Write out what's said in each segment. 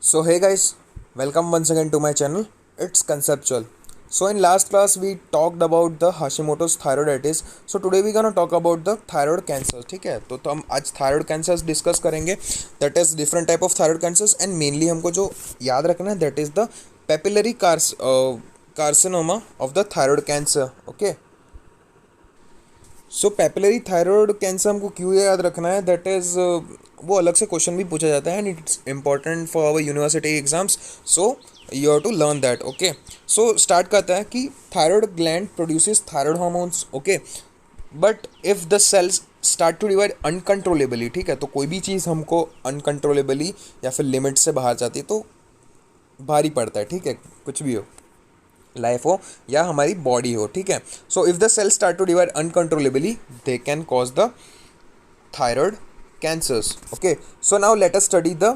So hey guys, welcome once again to my channel. It's conceptual. So in last class we talked about the Hashimoto's thyroiditis. So today we're gonna talk about the thyroid cancers. ठीक है, तो हम आज thyroid cancers discuss करेंगे. That is different type of thyroid cancers and mainly हमको जो याद रखना है that is the papillary carcinoma of the thyroid cancer. Okay. So papillary thyroid cancer हमको क्यों याद रखना है दैट इज़ वो अलग से क्वेश्चन भी पूछा जाता है and it's important for our university exams. So you have to learn that. Okay, so start करता है कि thyroid gland produces thyroid hormones. Okay, but if the cells start to divide uncontrollably, ठीक है, तो कोई भी चीज़ हमको अनकंट्रोलेबली या फिर लिमिट से बाहर जाती है तो भारी पड़ता है. ठीक है, कुछ भी हो, लाइफ हो या हमारी बॉडी हो. ठीक है, so if the cell start to divide uncontrollably they can cause the thyroid cancers. Okay, so now let us study the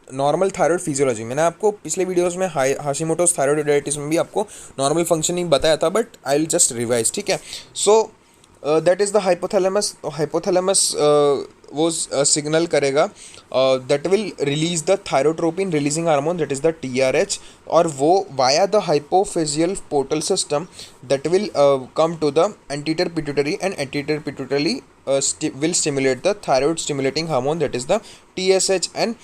normal thyroid physiology. मैंने आपको पिछले वीडियोस में हाशिमोटोस थायराइडिटिस में भी आपको नॉर्मल फंक्शनिंग बताया था, but I will just revise. ठीक है, so that is the hypothalamus. Hypothalamus वो सिग्नल करेगा that will release the thyrotropin releasing hormone that is the TRH, और वो via the hypophyseal portal system that will come to the anterior pituitary and anterior pituitary will stimulate the thyroid stimulating hormone that is the TSH, and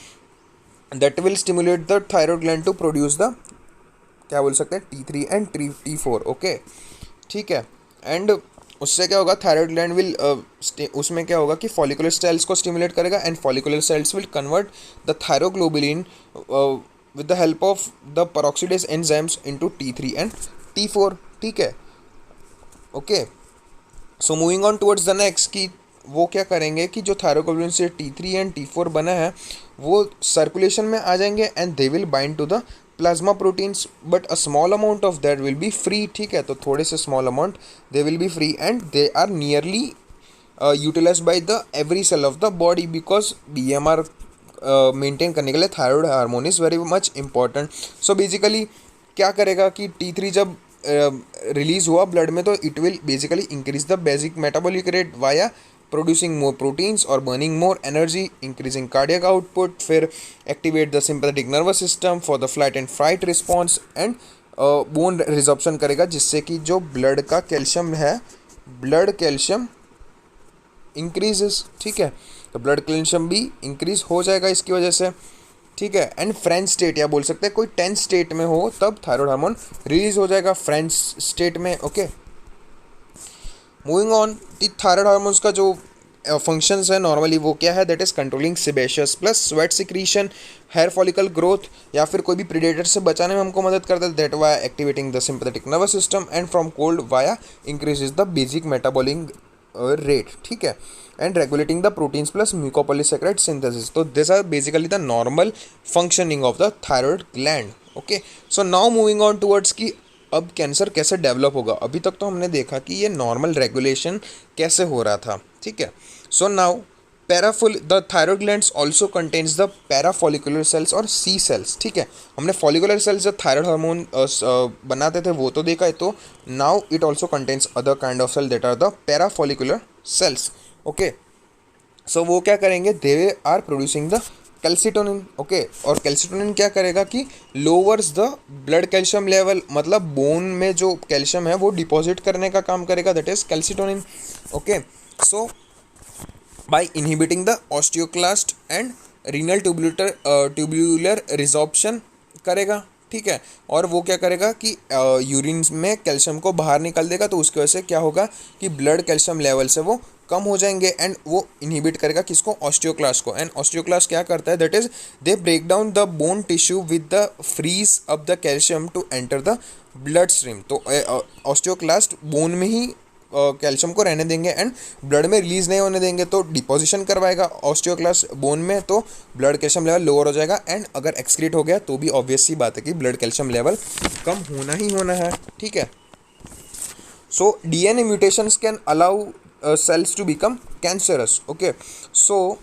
that will stimulate the thyroid gland to produce the क्या बोल सकते हैं T3 and T4. Okay, ठीक है, and उससे क्या होगा, thyroid gland will उसमें क्या होगा कि फॉलिकुलर सेल्स को स्टिमुलेट करेगा and follicular cells will convert the thyroglobulin with the help of the peroxidase enzymes into T3 and T4. ठीक है, okay, so moving on towards the next कि वो क्या करेंगे कि जो थायरोग्लोबुलिन से T3 एंड T4 बना है वो सर्कुलेशन में आ जाएंगे and they will bind to the plasma proteins, but a small amount of that will be free. ठीक है, तो थोड़े से small amount they will be free and they are nearly utilize by the every cell of the body because BMR maintain करने के लिए thyroid hormone is very much important. So basically क्या करेगा कि T3 जब रिलीज हुआ blood में तो it will basically increase the basic metabolic rate via producing more proteins or burning more energy, increasing cardiac output, फिर activate the sympathetic nervous system for the flight and fright response and bone resorption करेगा, जिससे कि जो blood का calcium है, blood calcium increases. ठीक है, तो ब्लड कैल्शियम भी इंक्रीज हो जाएगा इसकी वजह से. ठीक है, एंड फ्रेंच स्टेट या बोल सकते हैं कोई 10 स्टेट में हो तब थायराइड हार्मोन रिलीज हो जाएगा फ्रेंच स्टेट में. Okay, moving on, thyroid hormones का जो फंक्शंस है नॉर्मली वो क्या है, that is controlling sebaceous plus sweat secretion, hair follicle growth, या फिर कोई भी प्रीडेटर से बचाने में हमको मदद करता है, that via activating the sympathetic nervous system and from cold via increases the basic metabolic rate. ठीक है, and regulating the proteins plus mucopolysaccharide synthesis. तो this are basically the normal functioning of the thyroid gland. Okay, so now moving on towards की अब cancer कैसे develop होगा. अभी तक तो हमने देखा कि ये नॉर्मल रेगुलेशन कैसे हो रहा था. ठीक है, so now the thyroid glands also contains the parafollicular cells और C सेल्स. ठीक है, हमने फॉलिकुलर सेल्स जो थायराइड हार्मोन बनाते थे वो तो देखा है, तो now it also contains other kind of cell that are the parafollicular cells. Okay, so वो क्या करेंगे, they are producing the calcitonin. Okay, और कैल्सिटोनिन क्या करेगा कि lowers the blood calcium level, मतलब बोन में जो कैल्शियम है वो डिपॉजिट करने का काम करेगा, that is calcitonin. Okay, so by inhibiting the osteoclast and renal tubular resorption करेगा. ठीक है, और वो क्या करेगा कि यूरिन में कैल्शियम को बाहर निकाल देगा, तो उसकी वजह से क्या होगा कि ब्लड कैल्शियम लेवल से वो कम हो जाएंगे एंड वो इनहिबिट करेगा किसको, ऑस्टियोक्लास्ट को. एंड ऑस्टियोक्लास्ट क्या करता है, that is they break down the bone tissue with the frees up the calcium to enter the blood stream. तो ऑस्टियोक्लास्ट बोन में ही कैल्शियम को रहने देंगे एंड ब्लड में रिलीज नहीं होने देंगे, तो डिपोजिशन करवाएगा ऑस्टियोक्लास्ट बोन में, तो ब्लड कैल्शियम लेवल लोअर हो जाएगा एंड अगर एक्सक्रीट हो गया तो भी ऑब्वियस सी बात है कि ब्लड कैल्शियम लेवल कम होना ही होना है. ठीक है, so DNA mutations can allow cells to become cancerous. Okay, so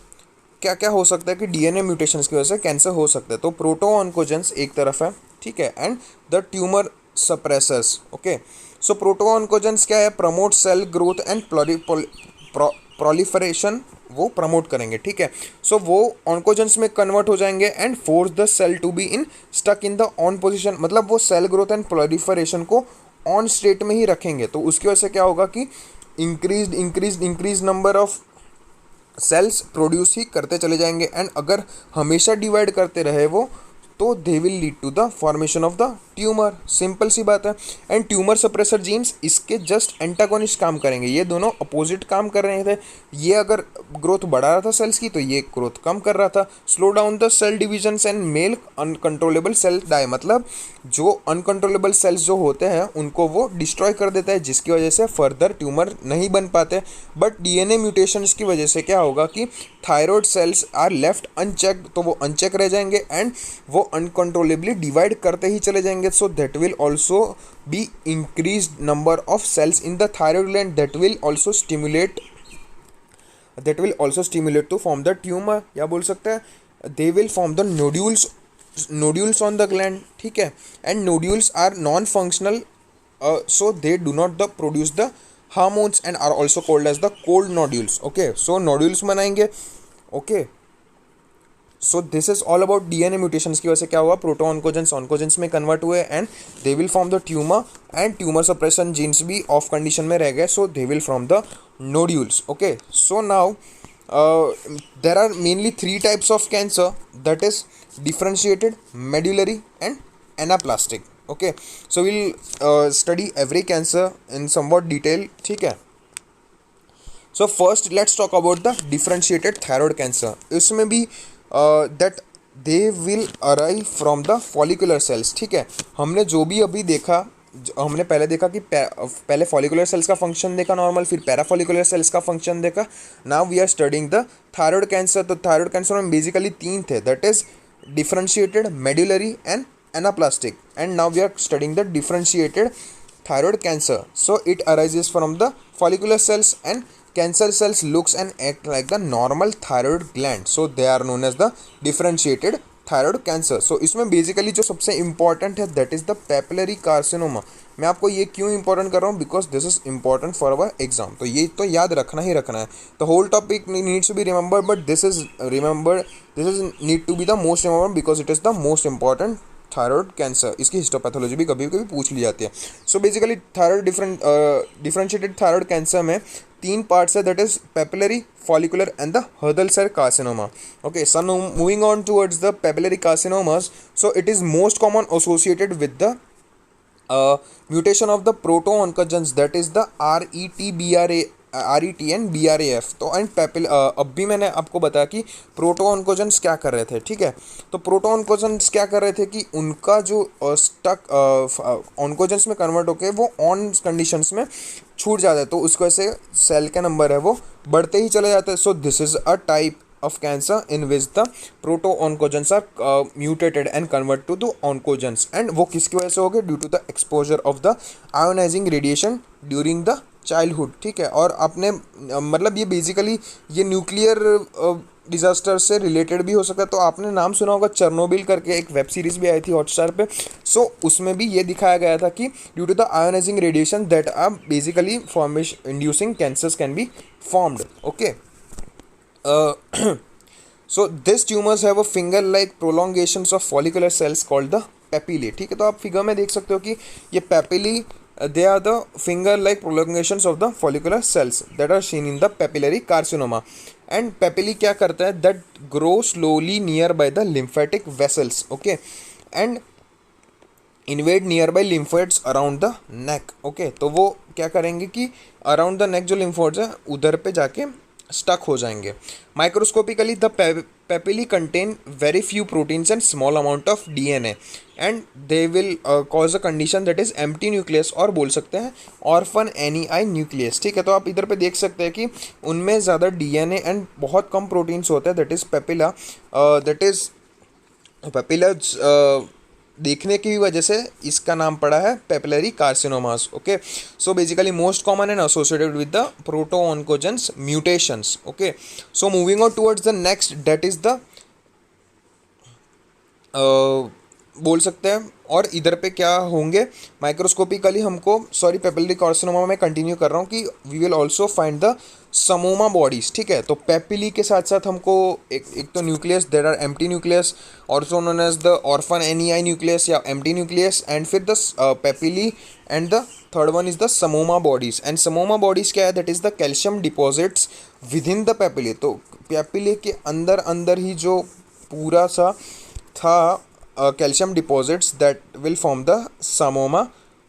क्या क्या हो सकता है कि DNA म्यूटेशंस की वजह से कैंसर हो सकता है. तो प्रोटोऑन्कोजेंस एक तरफ है, ठीक है, and the tumour suppressors. Okay, so protooncogenes क्या है, promote cell growth and proliferation वो प्रमोट करेंगे, ठीक है। सो वो ऑन्कोजेंस में कन्वर्ट हो जाएंगे and force the cell to be in stuck in the on position, मतलब वो सेल ग्रोथ एंड प्रोलिफरेशन को ऑन स्टेट में ही रखेंगे। तो उसकी वजह से क्या होगा कि increase number of cells produce ही करते चले जाएंगे, एंड अगर हमेशा डिवाइड करते रहे वो, तो they will lead to the formation of the tumour. Simple सी बात है। एंड ट्यूमर सप्रेसर जीन्स इसके जस्ट एंटागोनिस्ट काम करेंगे, ये दोनों अपोजिट काम कर रहे थे। ये अगर ग्रोथ बढ़ा रहा था सेल्स की, तो ये ग्रोथ कम कर रहा था। Slow down the cell division and male uncontrollable cell die, मतलब जो अनकंट्रोलेबल सेल्स जो होते हैं उनको वो डिस्ट्रॉय कर देता है, जिसकी वजह से फर्दर ट्यूमर नहीं बन पाते। बट डीएनए म्यूटेशंस की वजह से क्या होगा कि thyroid cells are left unchecked, तो वो अनचेक रह जाएंगे एंड वो अनकंट्रोलेबली डिवाइड करते ही चले जाएंगे। So that will also be increase number of cells in the thyroid gland, that will also stimulate to form the tumour, या बोल सकते हैं they will form the nodules on the gland, ठीक है। And nodules are non functional, so they do not produce the hormones and are also called as the cold nodules, okay। so nodules बनाएंगे, okay। so this is all about DNA mutations की वजह से क्या हुआ, proto ऑन्कोजेंस में convert हुए and they will form the tumour, and tumour suppression genes भी off condition में रह गए, so they will form the nodules, okay। so now there are mainly three types of cancer, that is differentiated, medullary and anaplastic, okay। so we'll study every cancer in somewhat detail, ठीक है। so first let's talk about the differentiated thyroid cancer। इसमें भी that they will arise from the follicular cells, ठीक है। हमने जो भी अभी देखा, हमने पहले देखा कि पहले फॉलिकुलर सेल्स का फंक्शन देखा नॉर्मल, फिर पैराफॉलिकुलर सेल्स का फंक्शन देखा। Now we are studying the thyroid cancer. तो थायराइड कैंसर में बेसिकली तीन थे, that is differentiated, medullary and anaplastic, and now we are studying the differentiated thyroid cancer। so it arises from the follicular cells and cancer cells looks and act like the normal thyroid gland, so they are known as the differentiated thyroid cancer। so इसमें basically जो सबसे important है that is the papillary carcinoma. मैं आपको ये क्यों important कर रहा हूँ, because this is important for our exam, तो ये तो याद रखना ही रखना है। The whole topic needs to be remember, but this is need to be the most remember because it is the most important thyroid cancer. इसकी histopathology भी कभी कभी पूछ ली जाती है। सो basically thyroid differentiated thyroid cancer में तीन पार्ट्स है, that is papillary, follicular and the Hurthle cell carcinoma, okay. So moving on towards the papillary carcinomas, so it is most common associated with the mutation of the proto oncogenes, that is the RET and BRAF। तो and अब भी मैंने आपको बताया कि proto ऑन्कोजेंस क्या कर रहे थे, ठीक है। तो प्रोटो ऑन्कोजेंस क्या कर रहे थे कि उनका जो स्टक ऑन्कोजेंस में कन्वर्ट होके वो ऑन कंडीशंस में छूट जाता है, तो उसकी वजह से सेल का नंबर है वो बढ़ते ही चले जाते हैं। So this is a type of cancer in which the proto-oncogenes are mutated and convert to the oncogenes, and वो किसकी वजह से हो गए, due to the exposure of the ionizing radiation during the childhood, ठीक है। और आपने मतलब ये बेसिकली ये न्यूक्लियर डिजास्टर से रिलेटेड भी हो सकता है। तो आपने नाम सुना होगा चेरनोबिल करके, एक वेब सीरीज भी आई थी हॉटस्टार पे। सो उसमें भी ये दिखाया गया था कि due to the ionising radiation that are basically formation inducing cancers can be formed, okay. so these tumors have a finger like prolongations of follicular cells called the papillae, ठीक है। तो आप फिगर में देख सकते हो कि ये papillae they are the finger like prolongations of the follicular cells that are seen in the papillary carcinoma। and papillae क्या करता है, that grow slowly nearby the lymphatic vessels, okay, and invade near by lymphoids around the neck, okay. तो वो क्या करेंगे कि around the नेक जो लिम्फोइड्स है उधर पे जाके स्टक हो जाएंगे। Microscopically the papillae contain very few proteins and small amount of DNA and they will cause a condition that is empty nucleus, और बोल सकते हैं ऑर्फन एनीआई न्यूक्लियस, ठीक है। तो आप इधर पे देख सकते हैं कि उनमें ज़्यादा DNA एंड बहुत कम प्रोटीन्स होते हैं, दैट इज पेपिला देखने की वजह से इसका नाम पड़ा है papillary carcinomas, okay. So basically most common and associated with the proto oncogenes mutations, okay. So moving on towards the next, that is the बोल सकते हैं। और इधर पे क्या होंगे माइक्रोस्कोपिकली हमको, सॉरी पेपिलरी कार्सिनोमा में कंटिन्यू कर रहा हूँ कि we will also find the psammoma bodies. ठीक है, तो पेपिली के साथ साथ हमको एक तो nucleus, there are empty nucleus also known as the Orphan Annie nucleus या एम्प्टी न्यूक्लियस, एंड फिर the papillae, and the third one is the psammoma bodies. And psammoma bodies क्या है, that is the calcium deposits within the papillae. तो papillae के अंदर अंदर ही जो पूरा सा था calcium deposits that will form the samoma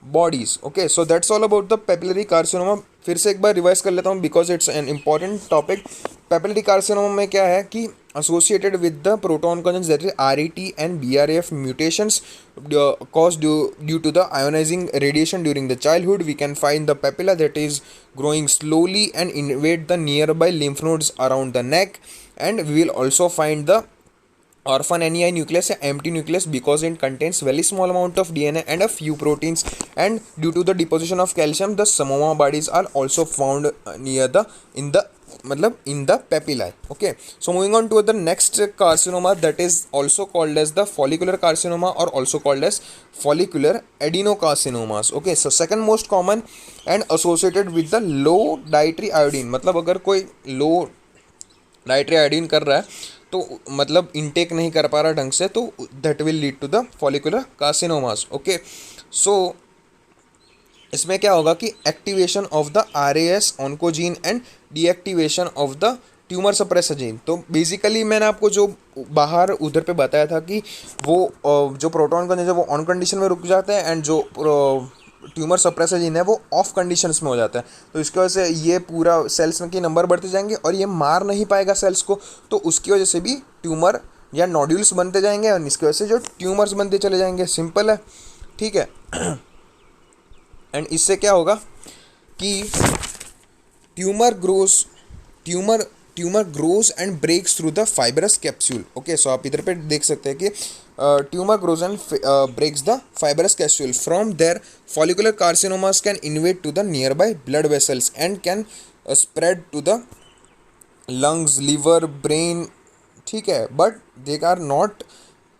bodies. Okay, so that's all about the papillary carcinoma. फिर से एक बार रिवाइज कर लेता हूँ because it's an important topic. Papillary carcinoma में क्या है कि associated with the proton conjugates, that is RET and BRAF mutations caused due to the ionizing radiation during the childhood, we can find the papilla that is growing slowly and invade the nearby lymph nodes around the neck. And we will also find the orphan NEI nucleus या empty nucleus because it contains very small amount of DNA and a few proteins, and due to the deposition of calcium the samoma bodies are also found near the in the papillae. Okay, so moving on to the next carcinoma, that is also called as the follicular carcinoma or also called as follicular adenocarcinomas. Okay, so second most common and associated with the low dietary iodine, मतलब अगर कोई low dietary iodine कर रहा है तो मतलब intake नहीं कर पा रहा ढंग से, तो that will lead to the follicular carcinomas. Okay, so इसमें क्या होगा कि activation of the RAS oncogene and deactivation of the tumour suppressor gene. तो बेसिकली मैंने आपको जो बाहर उधर पे बताया था कि वो जो प्रोटॉन का जो वो ऑन कंडीशन में रुक जाते हैं एंड जो ट्यूमर सप्रेसर जीन है वो ऑफ कंडीशंस में हो जाता है, तो इसकी वजह से ये पूरा सेल्स में की नंबर बढ़ते जाएंगे और ये मार नहीं पाएगा सेल्स को, तो उसकी वजह से भी ट्यूमर या नोड्यूल्स बनते जाएंगे और इसकी वजह से जो ट्यूमर्स बनते चले जाएंगे। सिंपल है, ठीक है। एंड इससे क्या होगा कि tumour grows and breaks through the fibrous capsule. Okay, so आप इधर पे देख सकते हैं कि tumour grows and breaks the fibrous capsule. From there follicular carcinomas can invade to the nearby blood vessels and can spread to the lungs, liver, brain, ठीक है, but they are not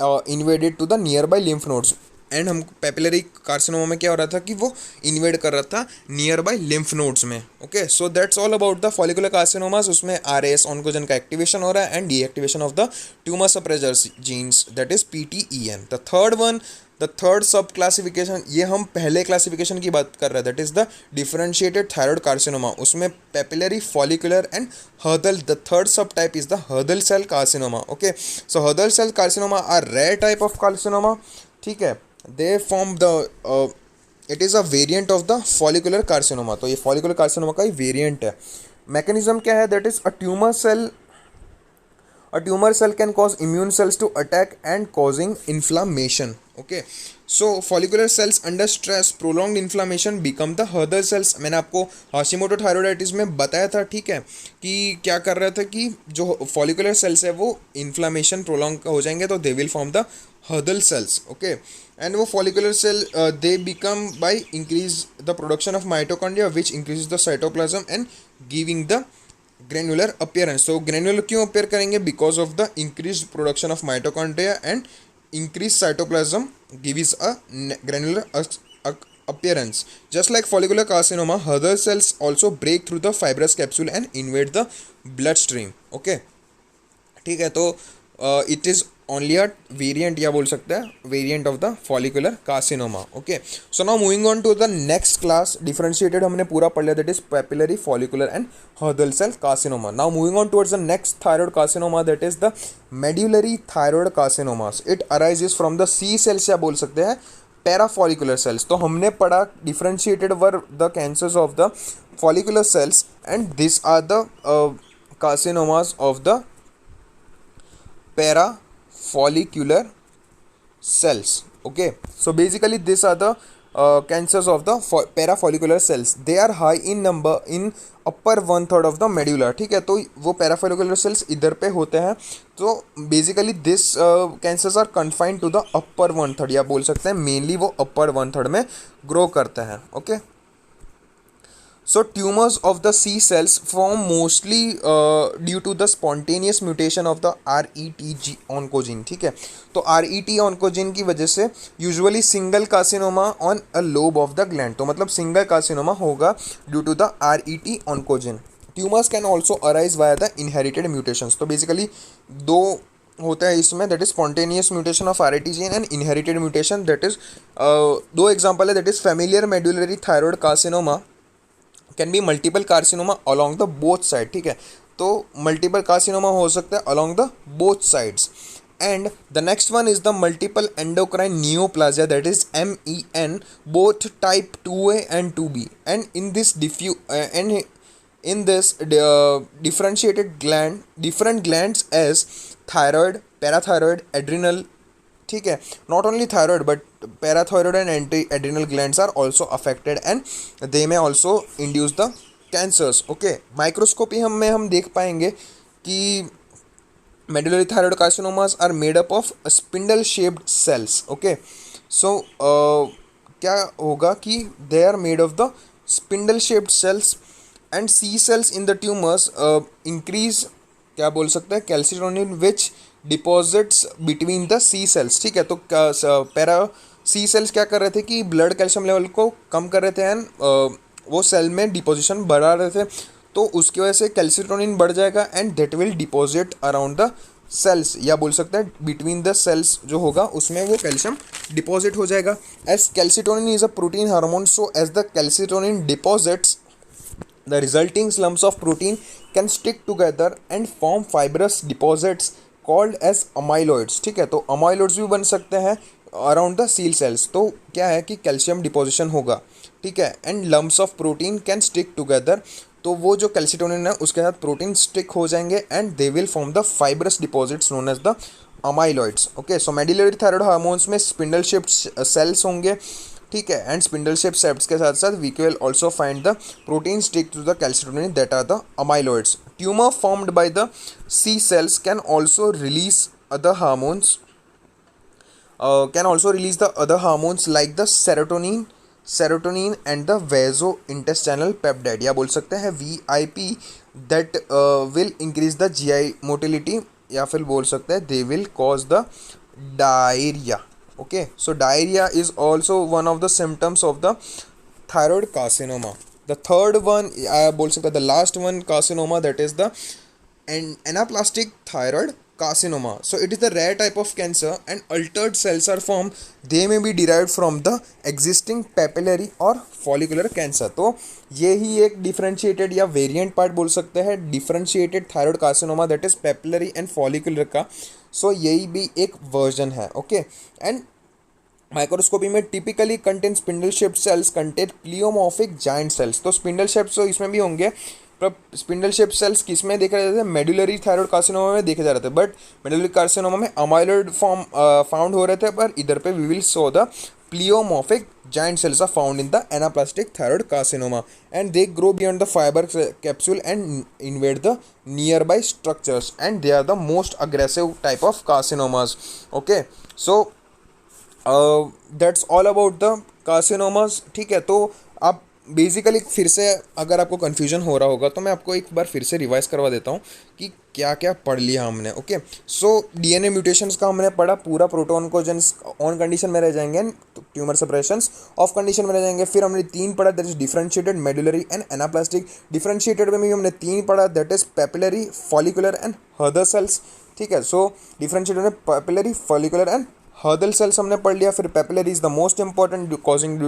invaded to the near by lymph nodes. And हम papillary carcinoma में क्या हो रहा था कि वो इन्वेड कर रहा था नियर बाई लिम्फ नोड्स में। Okay, so that's all about the follicular carcinomas. उसमें आरएएस ऑन्कोजन का एक्टिवेशन हो रहा है and deactivation of the tumour suppressor genes, that is PTEN। The third subclassification, ये हम पहले क्लासिफिकेशन की बात कर रहे हैं, that is the differentiated thyroid carcinoma. उसमें papillary, follicular and Hurthle, the third subtype is the Hurthle cell carcinoma. Okay, so हर्दल cell carcinoma are rare type of carcinoma, ठीक है। They form the it is a variant of the follicular carcinoma. तो ये follicular carcinoma का ही variant है। Mechanism क्या है, that is a tumor cell can cause immune cells to attack and causing inflammation. Okay, so follicular cells under stress, prolonged inflammation become the Hurder cells. मैंने आपको Hashimoto थायरोइडाइटिस में बताया था, ठीक है, कि क्या कर रहा था कि जो follicular cells है वो inflammation prolong हो जाएंगे तो they will form the Hurder cells. Okay, and वो follicular cell they become by increase the production of mitochondria which increases the cytoplasm and giving the granular appearance. So granular क्यों appear करेंगे, because of the increased production of mitochondria and increased cytoplasm gives a granular appearance. Just like follicular carcinoma, Hurder cells also break through the fibrous capsule and invade the bloodstream. Okay, ठीक है, तो it is only a variant या बोल सकते हैं variant of the follicular carcinoma. Okay, so now moving on to the next class, differentiated हमने पूरा पढ़ लिया, that is papillary, follicular and Hurder cell carcinoma. Now moving on towards the next thyroid carcinoma, that is the medullary thyroid carcinomas. It arises from the C cells या बोल सकते हैं parafollicular sales. तो हमने पढ़ा differentiated were the cancers of the follicular cells and this are the carcinomas of the parafollicular cells. Okay, so basically these are the cancers of the parafollicular cells. They are high in number in upper 1/3 of the medulla. ठीक है, तो वो parafollicular cells इधर पे होते हैं। तो basically this cancers are confined to the upper 1/3 या बोल सकते हैं मेनली वो upper 1/3 में ग्रो करते हैं। Okay, So tumors of the C cells form mostly due to the spontaneous mutation of the RET oncogene. ठीक है, तो RET oncogene की वजह से usually single carcinoma on a lobe of the gland, तो मतलब सिंगल कार्सिनोमा होगा due to the RET oncogene. Tumours can also arise via the inherited mutations. तो बेसिकली दो होता है इसमें, that is spontaneous mutation of RET gene and inherited mutation. That is दो example है, that is familial medullary thyroid carcinoma can be multiple carcinoma along the both side. ठीक है, तो मल्टीपल कार्सिनोमा हो सकता है along the both sides. And the next one is the multiple endocrine neoplasia, that is MEN, both type 2A and 2B. And in this differentiated different glands as thyroid, parathyroid, adrenal. ठीक है, not only thyroid but parathyroid and anti-adrenal glands are also affected and they may also induce the cancers. Okay, microscopy हम देख पाएंगे कि medullary thyroid carcinomas are made up of spindle shaped cells. Okay, so क्या होगा कि they are made of the spindle shaped cells and C cells in the tumors increase, क्या बोल सकते हैं, calcitonin which deposits between the C cells. ठीक है, तो पैरा C cells क्या कर रहे थे कि ब्लड कैल्शियम लेवल को कम कर रहे थे एंड वो सेल में डिपोजिशन बढ़ा रहे थे, तो उसकी वजह से कैल्सिटोनिन बढ़ जाएगा and that will deposit around the cells, या बोल सकते हैं बिटवीन द सेल्स जो होगा उसमें वो कैल्शियम डिपॉजिट हो जाएगा. As calcitonin is a protein hormone, so as the calcitonin deposits the resulting lumps of protein can stick together and form fibrous deposits called as amyloids. ठीक है, तो amyloids भी बन सकते हैं अराउंड द सील सेल्स. तो क्या है कि कैल्शियम डिपोजिशन होगा. ठीक है, and lumps of protein can stick together, तो वो जो कैल्सिटोनिन है उसके साथ प्रोटीन स्टिक हो जाएंगे and they will form the fibrous deposits known as the amyloids. Okay, so medullary thyroid hormones में स्पिंडल शेप्ड सेल्स होंगे. ठीक है, एंड स्पिंडल शेप सेप्स के साथ साथ we will also find the protein stick to the calcitonin that are the amyloids. Tumour formed by the C cells can also release other hormones like the serotonin and the vasointestinal peptide, या बोल सकते हैं VIP, that will increase the GI motility, या फिर बोल सकते हैं they will cause the diarrhea. Okay, so diarrhea is also one of the symptoms of the thyroid carcinoma. The third one, बोल सकता है the last one carcinoma, that is the anaplastic thyroid carcinoma. So it is the rare type of cancer and altered cells are formed. They may be derived from the existing papillary or follicular cancer. तो ये ही एक differentiated या variant part बोल सकते हैं differentiated thyroid carcinoma, that is papillary and follicular का. So यही भी एक version है. Okay, and माइक्रोस्कोपी में typically contain spindle shaped cells contain pleomorphic giant cells. तो स्पिंडल शेप्स तो इसमें भी होंगे, पर स्पिंडल शेप्ड सेल्स किस में देखे जाते थे, मेडुलरी थायराइड कार्सिनोमा में देखे जा रहे थे, बट मेडुलरी कार्सिनोमा में अमाइलॉइड फॉर्म फाउंड हो रहे थे, पर इधर पे we will so the pleomorphic giant cells are found in the anaplastic thyroid carcinoma and they grow beyond the fiber capsule and invade the nearby structures and they are the most aggressive type of carcinomas. Okay, so that's all about the carcinomas. ठीक है, तो आप basically फिर से अगर आपको confusion हो रहा होगा तो मैं आपको एक बार फिर से रिवाइज करवा देता हूँ कि क्या क्या पढ़ लिया हमने. ओके, सो DNA म्यूटेशंस का हमने पढ़ा, पूरा प्रोटोन को जेंस ऑन कंडीशन में रह जाएंगे, ट्यूमर सेपरेशंस ऑफ कंडीशन में रह जाएंगे. फिर हमने 3 पढ़ा, that is differentiated, medullary and anaplastic. Differentiated में भी हमने 3 पढ़ा, that is papillary, follicular and Hurthle cells. ठीक है, सो डिफरेंशिएटेड में papillary, follicular and Hurthle cells हमने पढ़ लिया. फिर papillary is the most important causing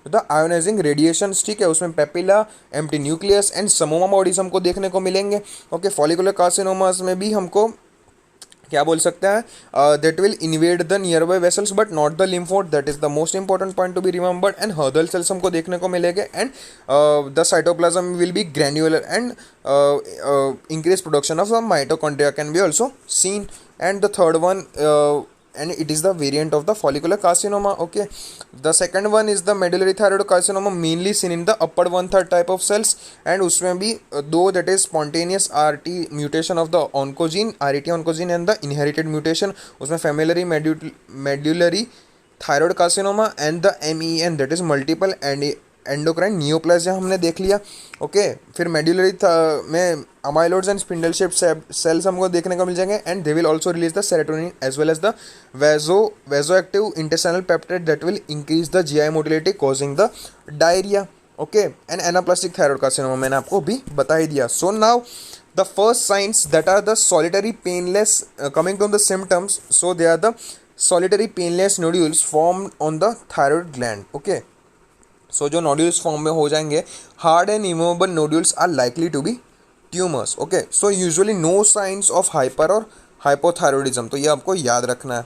the ionising radiation. ठीक है, उसमें papilla, empty nucleus and psammoma bodies हमको देखने को मिलेंगे. ओके, फॉलिकुलर कार्सिनोमास में भी हमको क्या बोल सकते हैं, that will invade the near by vessels but not the lymphoid, that is the most important point to be remembered. And Hurthle cells हमको देखने को मिलेंगे and the cytoplasm will be granular and increase production of mitochondria can be also seen. And the third one, and it is the variant of the follicular carcinoma. Okay, the second one is the medullary thyroid carcinoma, mainly seen in the upper 1/3 type of cells and उसमें भी दो, that is spontaneous RT mutation of the oncogene, RET oncogene and the inherited mutation. उसमें familiary medullary thyroid carcinoma and the MEN, that is multiple and endocrine neoplasia हमने देख लिया। ओके, फिर medullary में amyloids and spindle shape cells हमको देखने को मिल जाएंगे, and they will also release the serotonin as well as the vasoactive peptide that will increase the GI motility causing the diarrhoea. Okay, and anaplastic thyroid carcinoma मैंने आपको भी बता ही दिया। So now the first signs that are the solitary painless coming from the symptoms, so they are the solitary painless nodules formed on the thyroid gland. Okay, so जो nodules form में हो जाएंगे, hard and immovable nodules are likely to be tumors. Okay, so usually no signs of hyper or hypothyroidism, तो ये आपको याद रखना है।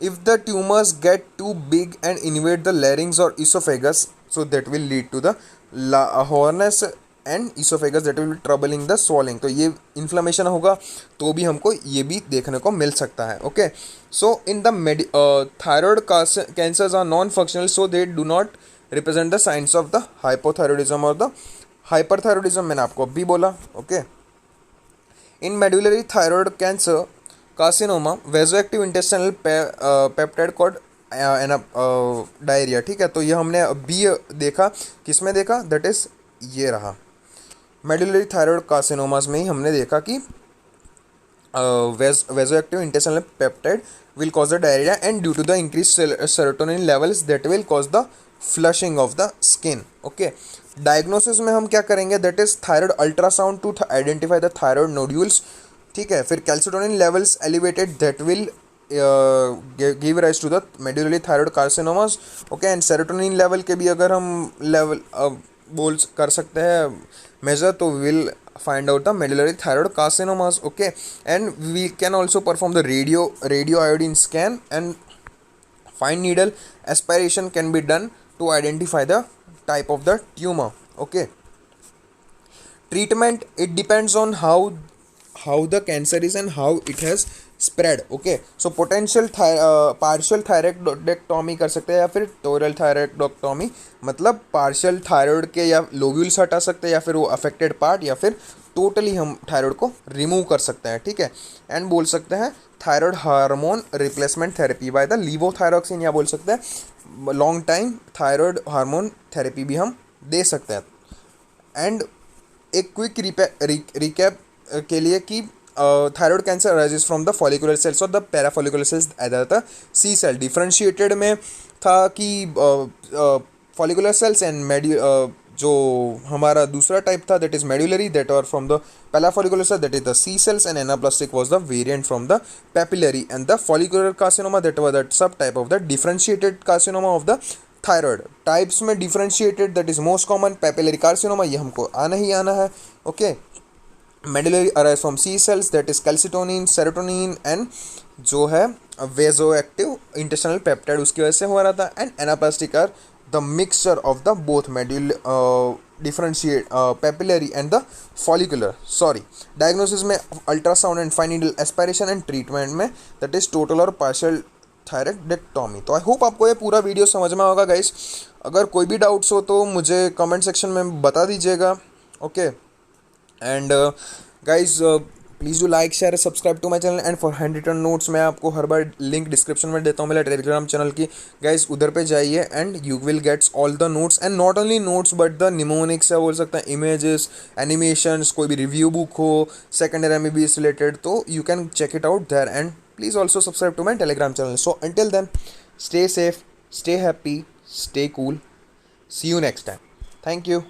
if the tumors get too big and invade the larynx or esophagus, so that will lead to the horness and oesophagus that will B troubling the swallowing, तो ये inflammation होगा तो भी हमको ये भी देखने को मिल सकता है। Okay, so in the thyroid cancers are non functional, so they do not represent the signs of the hypothyroidism और द हाइपरथायरॉयडिज्म, मैंने आपको अभी बोला। Okay, in medullary thyroid cancer carcinoma vasoactive intestinal peptide called diarrhoea. ठीक है, तो ये हमने अभी देखा, किसमें देखा, दैट इज ये रहा मेडुलरी थायराइड कार्सिनोमास में ही हमने देखा कि vasoactive intestinal peptide will cause the diarrhoea and due to the increase serotonin levels that will cause the flushing of the skin. Okay, diagnosis में हम क्या करेंगे, that is thyroid ultrasound to identify the thyroid nodules. ठीक है, फिर calcitonin levels elevated that will give rise to the medullary thyroid carcinomas. Okay, and serotonin level के भी अगर हम लेवल बोल कर सकते हैं मेजर, तो will find out the medullary thyroid carcinomas. Okay, and we can also perform the radio iodine scan, and fine needle aspiration can be done to identify the type of the tumor. Okay, treatment, it depends on how the cancer is and how it has spread. Okay, so potential partial thyroidectomy कर सकते हैं या फिर total thyroidectomy, मतलब partial thyroid के या lobules हटा सकते हैं या फिर वो affected part, या फिर totally हम thyroid को remove कर सकते हैं। ठीक है, and बोल सकते हैं thyroid hormone replacement therapy by the levothyroxine, या बोल सकते हैं long time thyroid hormone therapy भी हम दे सकते हैं। एंड एक क्विक रिकैप के लिए कि thyroid cancer arises from the follicular cells और the parafollicular cells either the C cell. Differentiated में था कि फॉलिकुलर सेल्स एंड जो हमारा दूसरा टाइप था that is medullary, that are from the parafollicular cell that is the C cells, and anaplastic was the variant from the papillary, and the follicular carcinoma that was that subtype of the differentiated carcinoma of the thyroid. Types में differentiated that is most common papillary carcinoma, ये हमको आना ही आना है। Okay, medullary arise from C cells that is calcitonin, serotonin, and जो है वेजो active intestinal peptide उसकी वजह से हो रहा था, and anaplastic are the mixture of the both differentiate papillary and the follicular. Sorry, diagnosis में ultrasound and fine needle aspiration, and treatment में दैट इज टोटल और पार्शियल थायराइडेक्टोमी। तो आई होप आपको ये पूरा वीडियो समझ में होगा गाइस। अगर कोई भी डाउट्स हो तो मुझे कमेंट सेक्शन में बता दीजिएगा। Okay, and guys please do like share subscribe to my channel, and for handwritten notes मैं आपको हर बार लिंक डिस्क्रिप्शन में देता हूँ मेरे टेलीग्राम चैनल की। गाइस उधर पे जाइए and you will gets all the notes, and not only notes but the mnemonics या बोल सकते हैं इमेजेस, एनिमेशंस, कोई भी रिव्यू बुक हो सेकेंड ईयर MBBS रिलेटेड, तो you can check it out there, and please also subscribe to my telegram channel. So until then, stay safe, stay happy, stay cool. See you next time. Thank you.